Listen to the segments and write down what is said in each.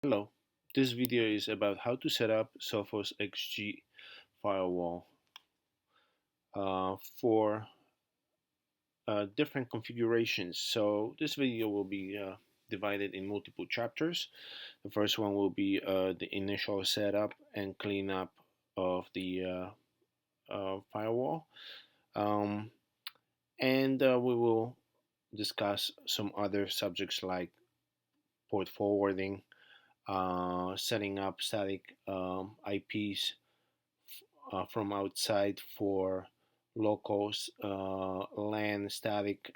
Hello, this video is about how to set up Sophos XG Firewall for different configurations. So this video will be divided in multiple chapters. The first one will be the initial setup and cleanup of the firewall. Um, and we will discuss some other subjects like port forwarding, setting up static IPs from outside for local LAN static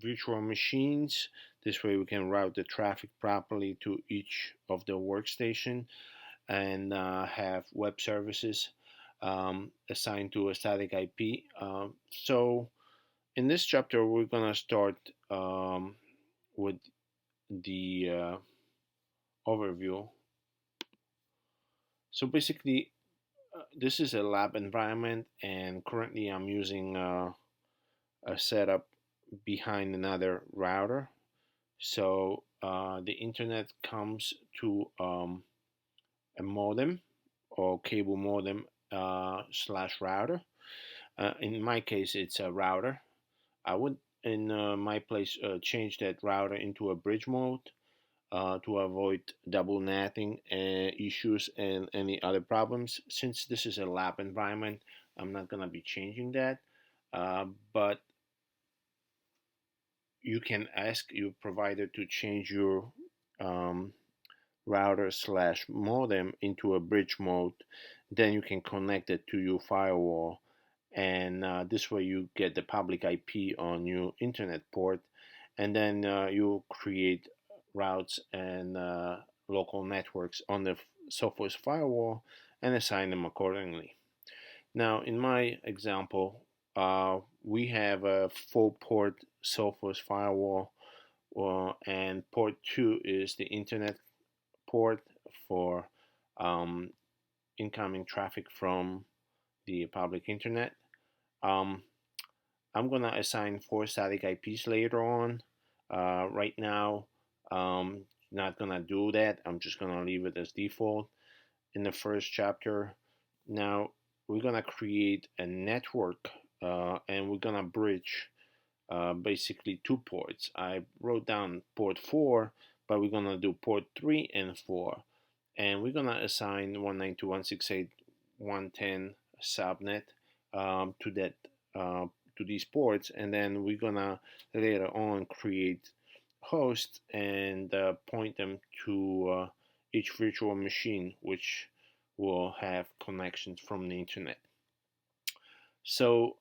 virtual machines. This way we can route the traffic properly to each of the workstation and have web services assigned to a static IP. So in this chapter, we're gonna start with the overview. So basically, this is a lab environment, and currently I'm using a setup behind another router. So the internet comes to a modem or cable modem slash router. In my case, it's a router. I would, in my place, change that router into a bridge mode to avoid double netting issues and any other problems. Since this is a lab environment, I'm not going to be changing that. But you can ask your provider to change your um, router slash modem into a bridge mode. Then you can connect it to your firewall. And this way you get the public IP on your internet port. And then you create routes and local networks on the Sophos firewall and assign them accordingly. Now, in my example, we have a full port Sophos firewall, and port 2 is the internet port for um, incoming traffic from the public internet. Um, I'm gonna assign 4 static IPs later on. Right now, not gonna do that. I'm just gonna leave it as default in the first chapter. Now we're gonna create a network and we're gonna bridge basically 2 ports. I wrote down port 4, but we're gonna do port 3 and 4, and we're gonna assign 192.168.110 subnet to that to these ports, and then we're gonna later on create hosts and point them to each virtual machine, which will have connections from the internet. So,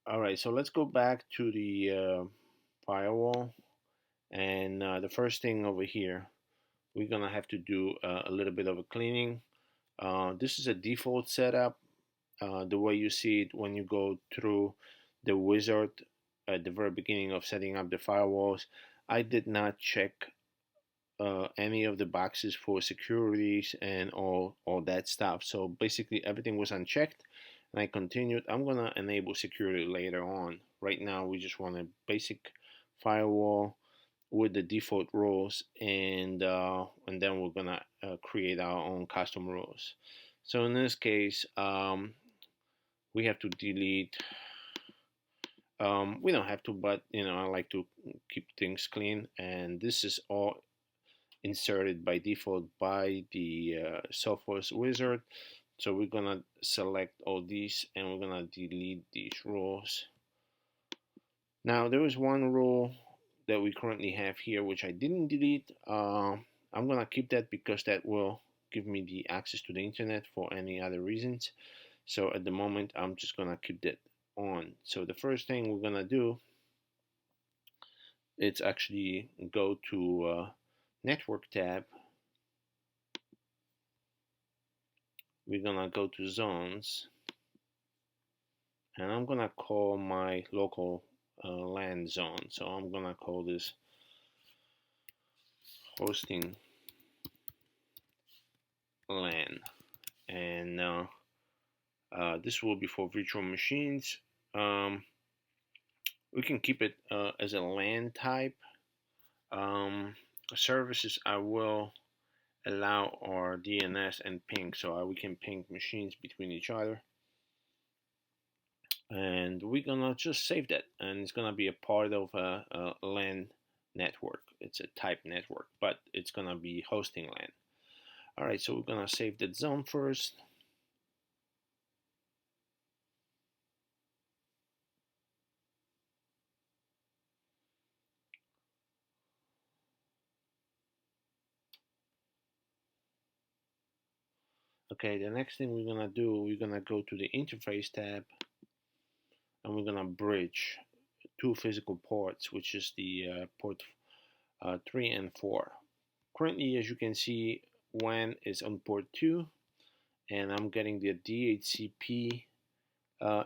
all right, so let's go back to the firewall, and the first thing over here, we're gonna have to do a little bit of a cleaning. This is a default setup, the way you see it when you go through the wizard at the very beginning of setting up the firewalls. I did not check any of the boxes for securities and all that stuff. So basically everything was unchecked, and I continued. I'm gonna enable security later on. Right now we just want a basic firewall with the default rules, and then we're gonna create our own custom rules. So in this case, we have to delete. We don't have to, but I like to keep things clean, and this is all inserted by default by the Sophos wizard. So we're gonna select all these and we're gonna delete these rules. Now there is one rule that we currently have here which I didn't delete. I'm gonna keep that because that will give me the access to the internet for any other reasons. So at the moment I'm just gonna keep that on. So the first thing we're gonna do, it's actually go to network tab. We're gonna go to zones, and I'm gonna call my local LAN zone. So I'm gonna call this hosting LAN, and this will be for virtual machines. We can keep it as a LAN type. services I will allow are DNS and ping, so we can ping machines between each other. And we're gonna just save that, and it's gonna be a part of a LAN network. It's a type network, but it's gonna be hosting LAN. All right, so we're gonna save that zone first. Okay, the next thing we're gonna do, we're gonna go to the interface tab, and we're gonna bridge two physical ports, which is the port 3 and 4. Currently, as you can see, WAN is on port 2, and I'm getting the DHCP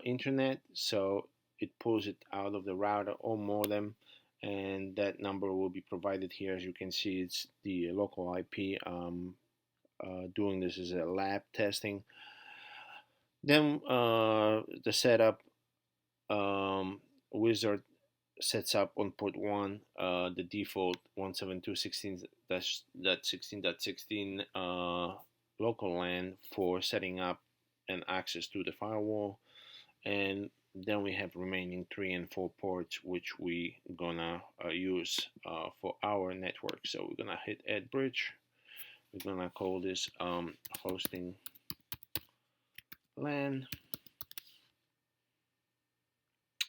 internet, so it pulls it out of the router or modem, and that number will be provided here. As you can see, it's the local IP. Doing this as a lab testing. Then the setup wizard sets up on port 1 the default 172.16.16.16 local LAN for setting up and access to the firewall, and then we have remaining 3 and 4 ports which we gonna use for our network. So we're gonna hit add bridge. We're gonna call this hosting LAN.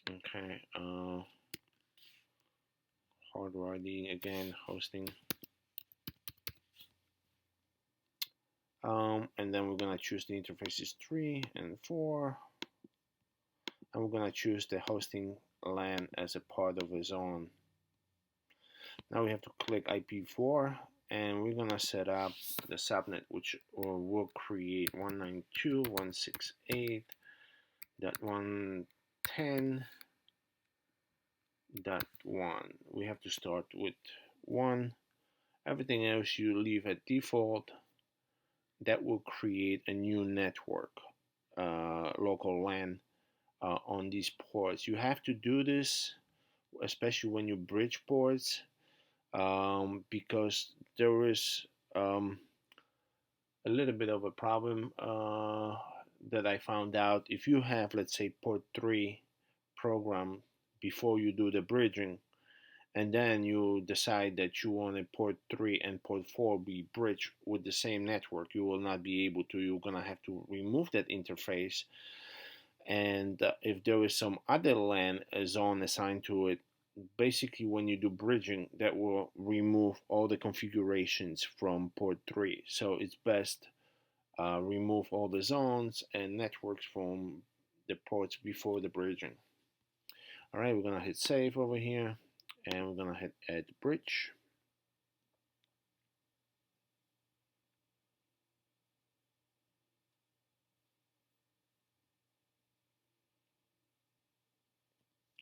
Okay, hardware ID again, hosting. And then we're gonna choose the interfaces 3 and 4, and we're gonna choose the hosting LAN as a part of a zone. Now we have to click IP4, and we're gonna set up the subnet, which will create 192.168.110.1. We have to start with 1. Everything else you leave at default. That will create a new network, local LAN, on these ports. You have to do this, especially when you bridge ports, because there is a little bit of a problem that I found out. If you have, let's say, port 3 program before you do the bridging, and then you decide that you want a port 3 and port 4 be bridged with the same network, you will not be able to. You're gonna have to remove that interface, and if there is some other LAN zone assigned to it, basically when you do bridging, that will remove all the configurations from port 3. So it's best remove all the zones and networks from the ports before the bridging. All right, we're gonna hit save over here, and we're gonna hit add bridge.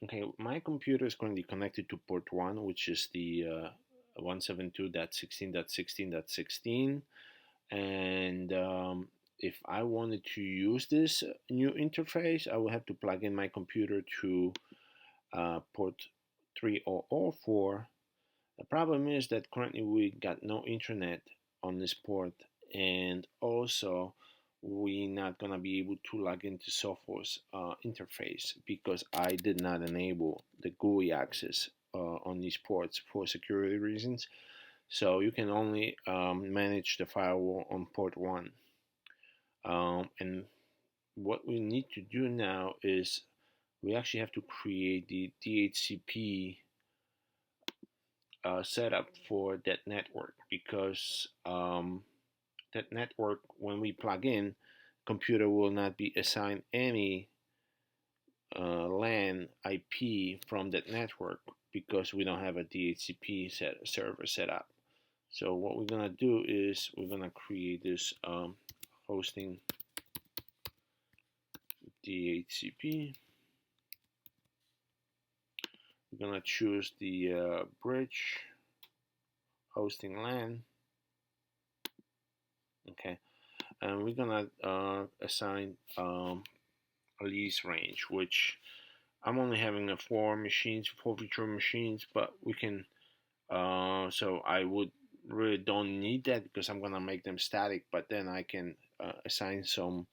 Okay, my computer is currently connected to port 1, which is the 172.16.16.16, and if I wanted to use this new interface, I will have to plug in my computer to port 3 or 4. The problem is that currently we got no internet on this port, and also we're not gonna be able to log into Sophos interface because I did not enable the GUI access on these ports for security reasons. So you can only manage the firewall on port 1. And what we need to do now is we actually have to create the DHCP setup for that network, because that network, when we plug in, computer will not be assigned any LAN IP from that network because we don't have a DHCP server set up. So what we're gonna do is we're gonna create this hosting DHCP. We're gonna choose the bridge hosting LAN. Okay, and we're gonna assign a lease range, which I'm only having 4 virtual machines, but we can So I would really don't need that because I'm gonna make them static, but then I can assign some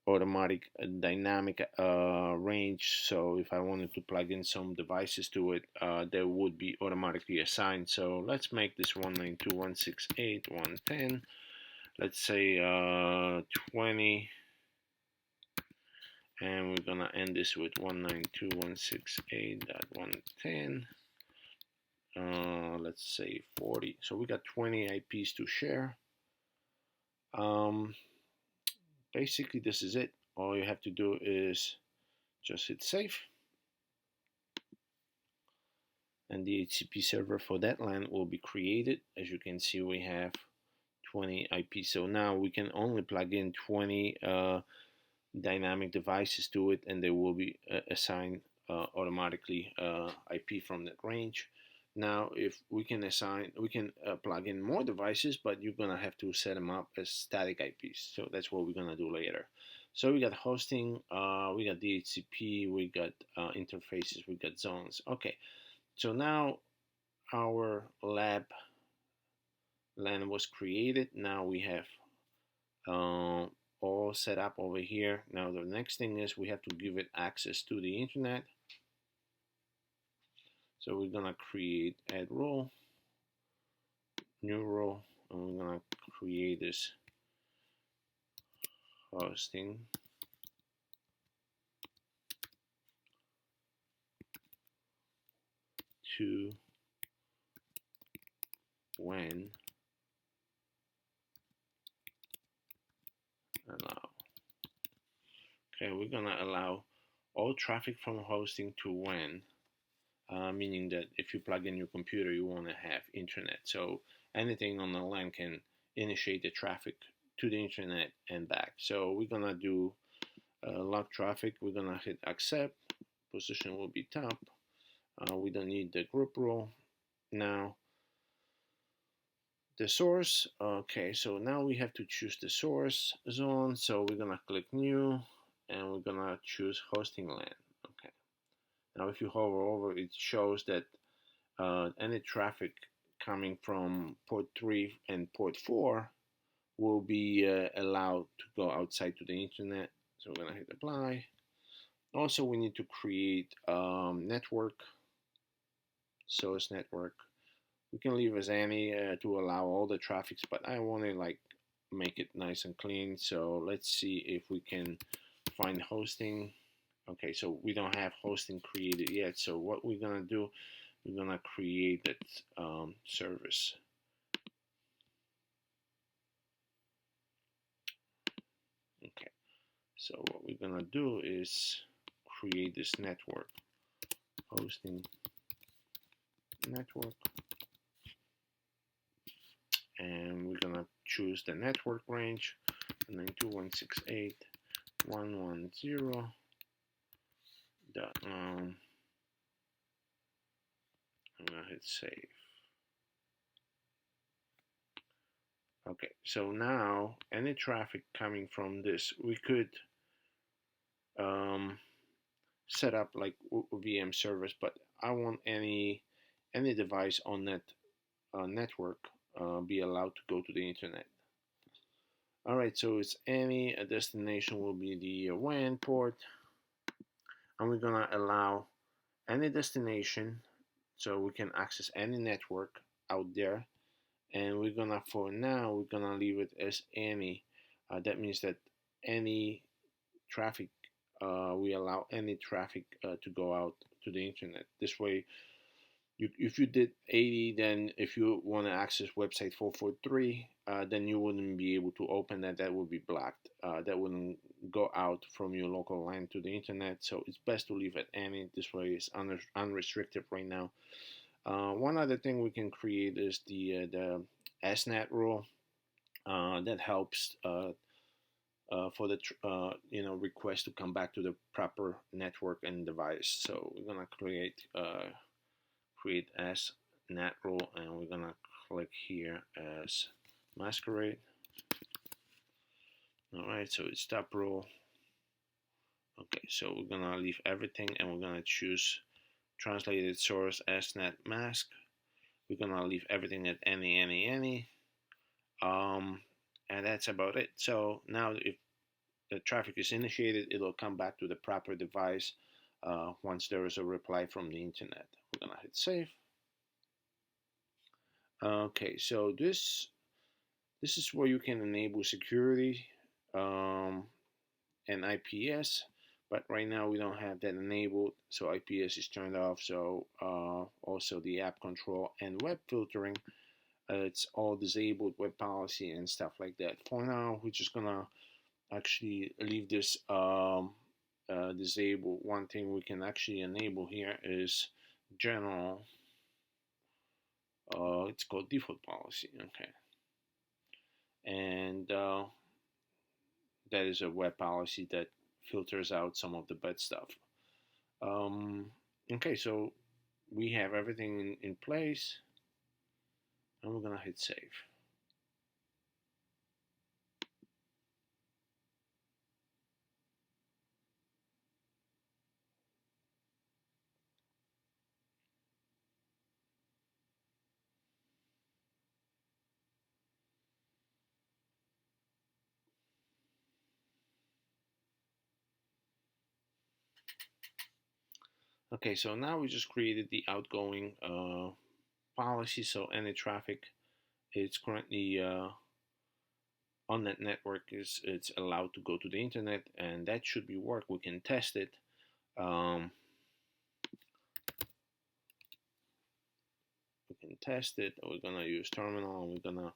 automatic dynamic range. So if I wanted to plug in some devices to it, they would be automatically assigned. So let's make this 192.168.110. Let's say 20, and we're gonna end this with 192.168.110. Let's say 40. So we got 20 IPs to share. Um, Basically, this is it. All you have to do is just hit save, and the HCP server for that LAN will be created. As you can see, we have 20 IPs. So now we can only plug in 20 dynamic devices to it, and they will be assigned automatically IP from that range. Now, if we can plug in more devices, but you're gonna have to set them up as static IPs. So that's what we're gonna do later. So we got hosting, we got DHCP, we got interfaces, we got zones. Okay, so now our lab LAN was created. Now we have all set up over here. Now the next thing is we have to give it access to the internet. So we're gonna create add role, new role, and we're gonna create this hosting to WAN allow. Okay, we're gonna allow all traffic from hosting to WAN, meaning that if you plug in your computer, you want to have internet. So anything on the LAN can initiate the traffic to the internet and back. So we're gonna do log traffic. We're gonna hit accept. Position will be top. We don't need the group role. Now the source. Okay, so now we have to choose the source zone. So we're gonna click new, and we're gonna choose hosting LAN. Okay. Now if you hover over, it shows that any traffic coming from port 3 and port 4 will be allowed to go outside to the internet. So we're gonna hit apply. Also, we need to create network, source network. We can leave as any to allow all the traffics, but I want to like make it nice and clean. So let's see if we can find hosting. Okay, so we don't have hosting created yet. So what we're gonna do, we're gonna create that service. Okay, so what we're gonna do is create this network, hosting network, and we're gonna choose the network range 192.168.110. I'm gonna hit save. Okay, so now any traffic coming from this, we could set up like VM servers, but I want any device on that network be allowed to go to the internet. All right, so it's any destination will be the WAN port, and we're gonna allow any destination, so we can access any network out there, and we're gonna for now we're gonna leave it as any. That means that any traffic we allow any traffic to go out to the internet. This way, if you did 80, then if you want to access website 443, then you wouldn't be able to open that. That would be blocked. That wouldn't go out from your local LAN to the internet. So it's best to leave it any. This way it's unrestricted right now. One other thing we can create is the SNAT rule that helps for the request to come back to the proper network and device. So we're gonna create as NAT rule, and we're gonna click here as masquerade. All right, so it's top rule. Okay, so we're gonna leave everything, and we're gonna choose translated source as NAT mask. We're gonna leave everything at any. And that's about it. So now if the traffic is initiated, it'll come back to the proper device once there is a reply from the internet. We're gonna hit save. Okay, so this is where you can enable security and IPS, but right now we don't have that enabled, so IPS is turned off. So also the app control and web filtering, it's all disabled, web policy and stuff like that. For now, we're just gonna actually leave this disabled. One thing we can actually enable here is general. It's called default policy. Okay, and that is a web policy that filters out some of the bad stuff. Okay, so we have everything in place, and we're gonna hit save. Okay, so now we just created the outgoing policy, so any traffic it's currently on that network it's allowed to go to the internet, and that should be work. We can test it. We can test it. We're gonna use terminal, and we're gonna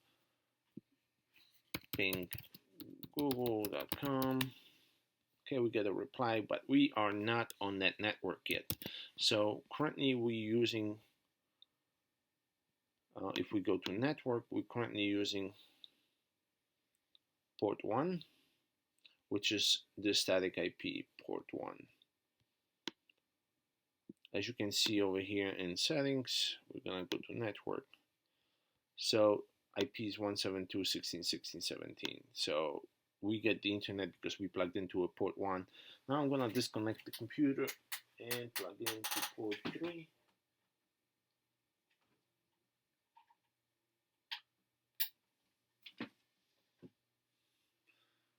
ping google.com. Okay, we get a reply, but we are not on that network yet. So currently we're using, if we go to network, we're currently using port 1, which is the static IP port 1. As you can see over here in settings, we're gonna go to network. So IP is 172.16.16.17. So we get the internet because we plugged into a port 1. Now I'm gonna disconnect the computer and plug it into port 3.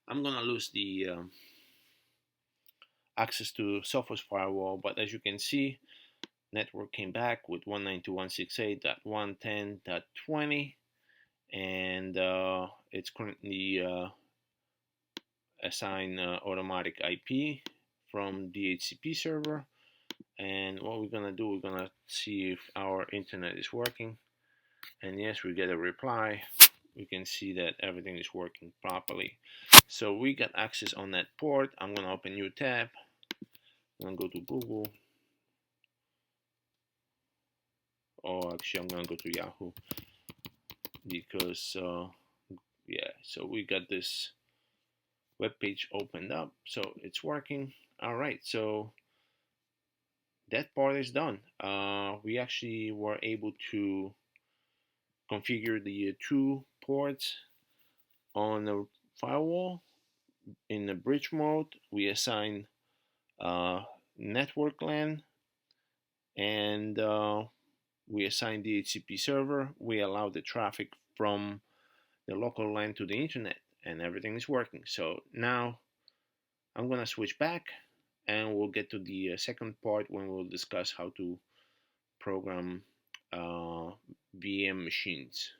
I'm gonna lose the access to Sophos Firewall, but as you can see, network came back with 192.168.110.20, and it's currently assigned automatic IP from DHCP server. And what we're gonna do, we're gonna see if our internet is working, and yes, we get a reply. We can see that everything is working properly. So we got access on that port. I'm gonna open a new tab. I'm gonna go to Google, or actually I'm gonna go to Yahoo, because yeah, so we got this web page opened up, so it's working. All right, so that part is done. We actually were able to configure the two ports on the firewall. In the bridge mode, we assign network LAN, and we assign the DHCP server. We allow the traffic from the local LAN to the internet, and everything is working. So now I'm gonna switch back, and we'll get to the second part when we'll discuss how to program VM machines.